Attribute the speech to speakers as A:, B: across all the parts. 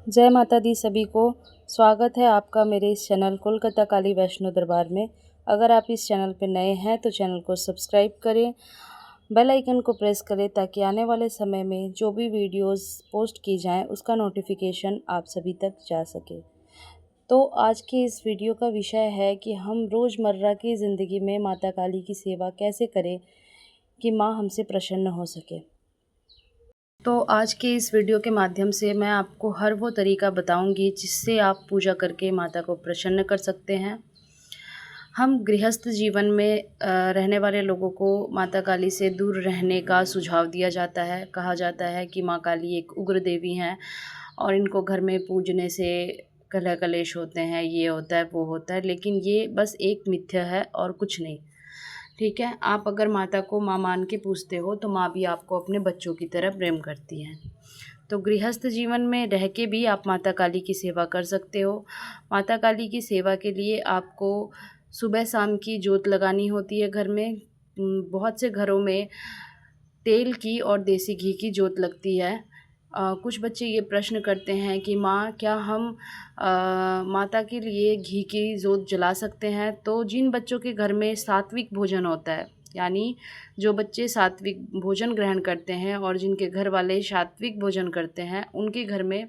A: जय माता दी सभी को। स्वागत है आपका मेरे इस चैनल कोलकाता काली वैष्णो दरबार में। अगर आप इस चैनल पर नए हैं तो चैनल को सब्सक्राइब करें, बेल आइकन को प्रेस करें ताकि आने वाले समय में जो भी वीडियोस पोस्ट की जाएं उसका नोटिफिकेशन आप सभी तक जा सके। तो आज के इस वीडियो का विषय है कि हम रोज़मर्रा की ज़िंदगी में माता काली की सेवा कैसे करें कि माँ हमसे प्रसन्न हो सके। तो आज के इस वीडियो के माध्यम से मैं आपको हर वो तरीका बताऊंगी जिससे आप पूजा करके माता को प्रसन्न कर सकते हैं। हम गृहस्थ जीवन में रहने वाले लोगों को माता काली से दूर रहने का सुझाव दिया जाता है। कहा जाता है कि माँ काली एक उग्र देवी हैं और इनको घर में पूजने से कलह कलेश होते हैं, ये होता है वो होता है, लेकिन ये बस एक मिथ्या है और कुछ नहीं। ठीक है, आप अगर माता को माँ मान के पूछते हो तो माँ भी आपको अपने बच्चों की तरह प्रेम करती है। तो गृहस्थ जीवन में रह के भी आप माता काली की सेवा कर सकते हो। माता काली की सेवा के लिए आपको सुबह शाम की जोत लगानी होती है घर में। बहुत से घरों में तेल की और देसी घी की जोत लगती है। कुछ बच्चे ये प्रश्न करते हैं कि माँ क्या हम माता के लिए घी की जोत जला सकते हैं। तो जिन बच्चों के घर में सात्विक भोजन होता है, यानी जो बच्चे सात्विक भोजन ग्रहण करते हैं और जिनके घर वाले सात्विक भोजन करते हैं, उनके घर में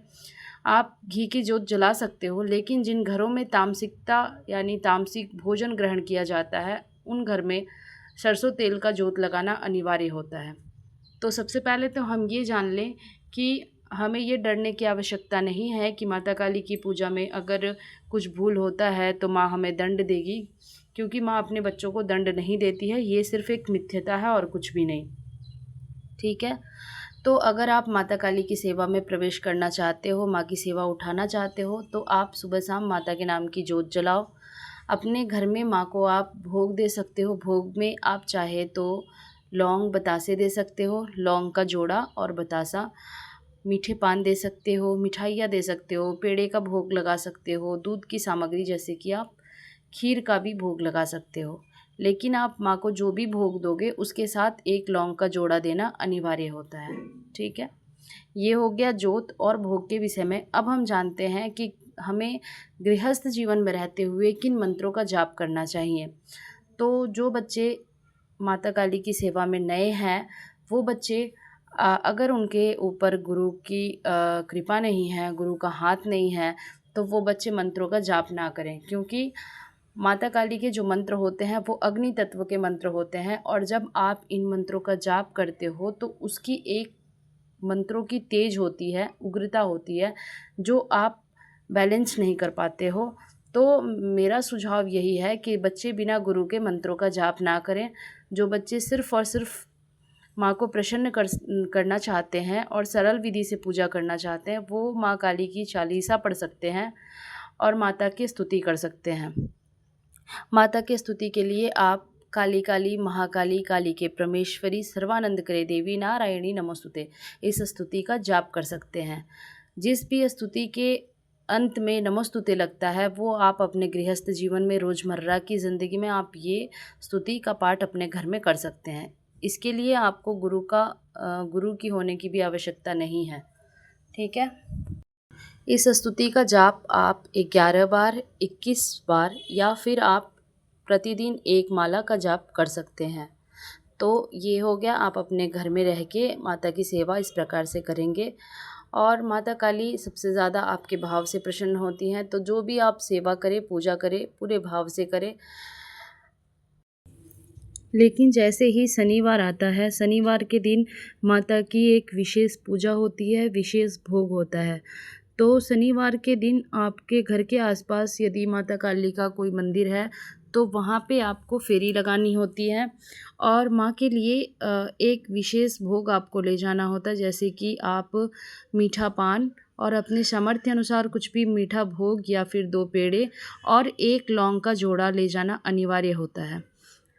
A: आप घी की जोत जला सकते हो। लेकिन जिन घरों में तामसिकता यानी तामसिक भोजन ग्रहण किया जाता है, उन घर में सरसों तेल का जोत लगाना अनिवार्य होता है। तो सबसे पहले तो हम ये जान लें कि हमें ये डरने की आवश्यकता नहीं है कि माता काली की पूजा में अगर कुछ भूल होता है तो माँ हमें दंड देगी, क्योंकि माँ अपने बच्चों को दंड नहीं देती है। ये सिर्फ एक मिथ्यता है और कुछ भी नहीं। ठीक है, तो अगर आप माता काली की सेवा में प्रवेश करना चाहते हो, माँ की सेवा उठाना चाहते हो, तो आप सुबह शाम माता के नाम की जोत जलाओ। अपने घर में माँ को आप भोग दे सकते हो। भोग में आप चाहे तो लौंग बतासे दे सकते हो, लौंग का जोड़ा और बतासा, मीठे पान दे सकते हो, मिठाइयाँ दे सकते हो, पेड़े का भोग लगा सकते हो, दूध की सामग्री जैसे कि आप खीर का भी भोग लगा सकते हो। लेकिन आप माँ को जो भी भोग दोगे उसके साथ एक लौंग का जोड़ा देना अनिवार्य होता है। ठीक है, ये हो गया जोत और भोग के विषय में। अब हम जानते हैं कि हमें गृहस्थ जीवन में रहते हुए किन मंत्रों का जाप करना चाहिए। तो जो बच्चे माता काली की सेवा में नए हैं, वो बच्चे अगर उनके ऊपर गुरु की कृपा नहीं है, गुरु का हाथ नहीं है, तो वो बच्चे मंत्रों का जाप ना करें। क्योंकि माता काली के जो मंत्र होते हैं वो अग्नि तत्व के मंत्र होते हैं, और जब आप इन मंत्रों का जाप करते हो तो उसकी एक मंत्रों की तेज होती है, उग्रता होती है, जो आप बैलेंस नहीं कर पाते हो। तो मेरा सुझाव यही है कि बच्चे बिना गुरु के मंत्रों का जाप ना करें। जो बच्चे सिर्फ़ और सिर्फ माँ को प्रसन्न करना चाहते हैं और सरल विधि से पूजा करना चाहते हैं, वो माँ काली की चालीसा पढ़ सकते हैं और माता की स्तुति कर सकते हैं। माता की स्तुति के लिए आप काली काली महाकाली, काली के परमेश्वरी, सर्वानंद करे देवी, नारायणी नमोस्तुते, इस स्तुति का जाप कर सकते हैं। जिस भी स्तुति के अंत में नमोस्तुते लगता है, वो आप अपने गृहस्थ जीवन में रोज़मर्रा की ज़िंदगी में आप ये स्तुति का पाठ अपने घर में कर सकते हैं। इसके लिए आपको गुरु की होने की भी आवश्यकता नहीं है। ठीक है, इस स्तुति का जाप आप 11 बार, 21 बार या फिर आप प्रतिदिन एक माला का जाप कर सकते हैं। तो ये हो गया, आप अपने घर में रह के माता की सेवा इस प्रकार से करेंगे और माता काली सबसे ज़्यादा आपके भाव से प्रसन्न होती हैं। तो जो भी आप सेवा करें, पूजा करें, पूरे भाव से करें। लेकिन जैसे ही शनिवार आता है, शनिवार के दिन माता की एक विशेष पूजा होती है, विशेष भोग होता है। तो शनिवार के दिन आपके घर के आसपास यदि माता काली का कोई मंदिर है तो वहाँ पे आपको फेरी लगानी होती है और माँ के लिए एक विशेष भोग आपको ले जाना होता है। जैसे कि आप मीठा पान और अपने सामर्थ्य अनुसार कुछ भी मीठा भोग या फिर 2 पेड़े और 1 लौंग का जोड़ा ले जाना अनिवार्य होता है।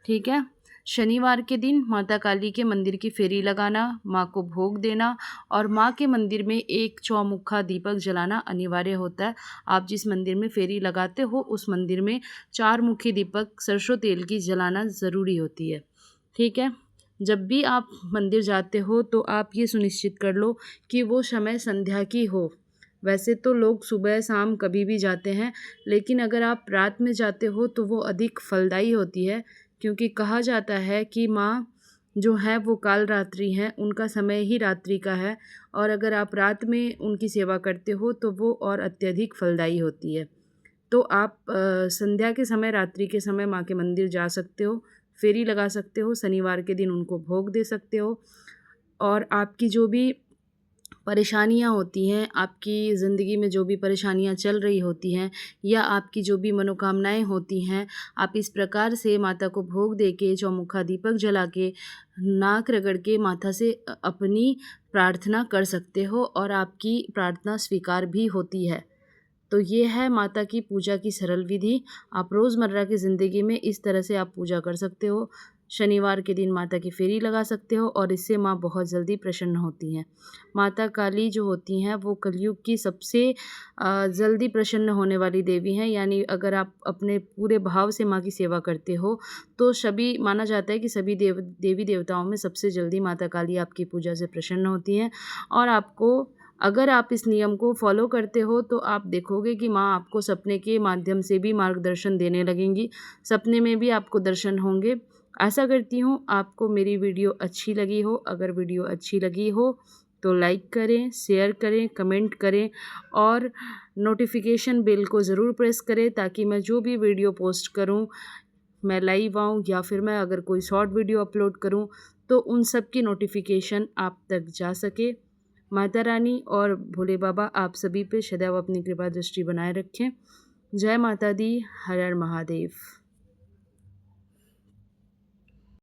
A: ठीक है, शनिवार के दिन माता काली के मंदिर की फेरी लगाना, माँ को भोग देना और माँ के मंदिर में एक चौमुखा दीपक जलाना अनिवार्य होता है। आप जिस मंदिर में फेरी लगाते हो उस मंदिर में 4 मुखी दीपक सरसों तेल की जलाना ज़रूरी होती है। ठीक है, जब भी आप मंदिर जाते हो तो आप ये सुनिश्चित कर लो कि वो समय संध्या की हो। वैसे तो लोग सुबह शाम कभी भी जाते हैं, लेकिन अगर आप रात में जाते हो तो वो अधिक फलदायी होती है, क्योंकि कहा जाता है कि माँ जो है वो काल रात्रि हैं, उनका समय ही रात्रि का है, और अगर आप रात में उनकी सेवा करते हो तो वो और अत्यधिक फलदायी होती है। तो आप संध्या के समय, रात्रि के समय माँ के मंदिर जा सकते हो, फेरी लगा सकते हो, शनिवार के दिन उनको भोग दे सकते हो, और आपकी जो भी परेशानियाँ होती हैं, आपकी ज़िंदगी में जो भी परेशानियाँ चल रही होती हैं, या आपकी जो भी मनोकामनाएँ होती हैं, आप इस प्रकार से माता को भोग दे के, चौमुखा दीपक जला के, नाक रगड़ के माता से अपनी प्रार्थना कर सकते हो, और आपकी प्रार्थना स्वीकार भी होती है। तो ये है माता की पूजा की सरल विधि। आप रोज़मर्रा की ज़िंदगी में इस तरह से आप पूजा कर सकते हो। शनिवार के दिन माता की फेरी लगा सकते हो, और इससे माँ बहुत जल्दी प्रसन्न होती हैं। माता काली जो होती हैं वो कलयुग की सबसे जल्दी प्रसन्न होने वाली देवी हैं। यानी अगर आप अपने पूरे भाव से माँ की सेवा करते हो तो सभी, माना जाता है कि सभी देवी देवताओं में सबसे जल्दी माता काली आपकी पूजा से प्रसन्न होती हैं। और आपको, अगर आप इस नियम को फॉलो करते हो तो आप देखोगे कि माँ आपको सपने के माध्यम से भी मार्गदर्शन देने लगेंगी। सपने में भी आपको दर्शन होंगे। आशा करती हूँ आपको मेरी वीडियो अच्छी लगी हो। अगर वीडियो अच्छी लगी हो तो लाइक करें, शेयर करें, कमेंट करें, और नोटिफिकेशन बेल को ज़रूर प्रेस करें, ताकि मैं जो भी वीडियो पोस्ट करूँ, मैं लाइव आऊँ या फिर मैं अगर कोई शॉर्ट वीडियो अपलोड करूँ, तो उन सब की नोटिफिकेशन आप तक जा सके। माता रानी और भोले बाबा आप सभी पे सदैव अपनी कृपा दृष्टि बनाए रखें। जय माता दी। हर हर महादेव।